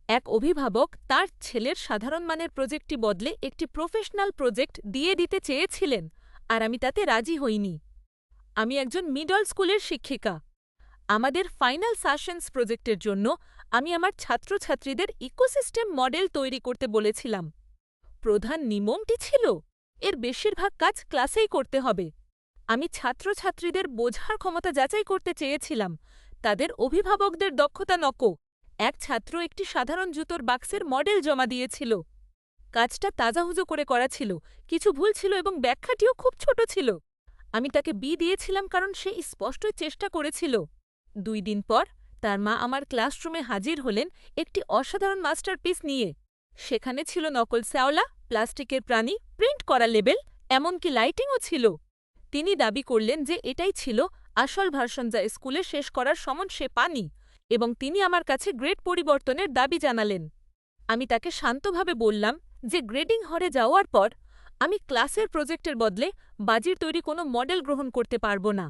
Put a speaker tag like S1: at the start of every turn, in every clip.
S1: এক অভিভাবক তার ছেলের সাধারণ মানের প্রজেক্টটি বদলে একটি প্রফেশনাল প্রজেক্ট দিয়ে দিতে চেয়েছিলেন, আর আমি তাতে রাজি হইনি। আমি একজন মিডল স্কুলের শিক্ষিকা। আমাদের ফাইনাল সাশেন্স প্রজেক্টের জন্য আমি আমার ছাত্রছাত্রীদের ইকোসিস্টেম মডেল তৈরি করতে বলেছিলাম। প্রধান নিয়মটি ছিল এর বেশিরভাগ কাজ ক্লাসেই করতে হবে। আমি ছাত্রছাত্রীদের বোঝার ক্ষমতা যাচাই করতে চেয়েছিলাম, তাদের অভিভাবকদের দক্ষতা নকো। এক ছাত্র একটি সাধারণ জুতোর বাক্সের মডেল জমা দিয়েছিল। কাজটা তাজাহুজো করে করা ছিল, কিছু ভুল ছিল এবং ব্যাখ্যাটিও খুব ছোট ছিল। আমি তাকে বি দিয়েছিলাম কারণ সে স্পষ্টই চেষ্টা করেছিল। ২ দিন পর তার মা আমার ক্লাসরুমে হাজির হলেন একটি অসাধারণ মাস্টারপিস নিয়ে। সেখানে ছিল নকল শ্যাওলা, প্লাস্টিকের প্রাণী, প্রিন্ট করা লেবেল, এমনকি লাইটিংও ছিল। তিনি দাবি করলেন যে এটাই ছিল আসল ভার্সন যা স্কুলে শেষ করার সমন সে পানি, এবং তিনি আমার কাছে গ্রেড পরিবর্তনের দাবি জানালেন। আমি তাকে শান্তভাবে বললাম যে গ্রেডিং হরে যাওয়ার পর আমি ক্লাসের প্রজেক্টের বদলে বাজির তৈরি কোনো মডেল গ্রহণ করতে পারব না।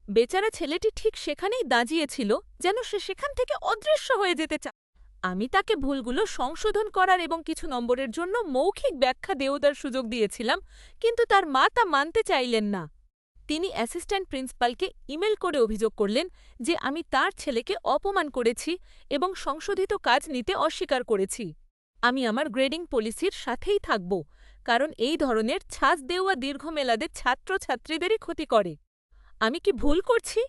S1: বেচারা ছেলেটি ঠিক সেখানেই দাঁড়িয়েছিল, যেন সে সেখান থেকে অদৃশ্য হয়ে যেতে চায়। আমি তাকে ভুলগুলো সংশোধন করার এবং কিছু নম্বরের জন্য মৌখিক ব্যাখ্যা দেওয়ার সুযোগ দিয়েছিলাম, কিন্তু তার মা তা মানতে চাইলেন না। তিনি অ্যাসিস্ট্যান্ট প্রিন্সিপালকে ইমেল করে অভিযোগ করলেন যে আমি তার ছেলেকে অপমান করেছি এবং সংশোধিত কাজ নিতে অস্বীকার করেছি। আমি আমার গ্রেডিং পলিসির সাথেই থাকব, কারণ এই ধরনের ছাঁচ দেওয়া দীর্ঘমেয়াদে ছাত্রছাত্রীদেরই ক্ষতি করে। আমি কি ভুল করছি?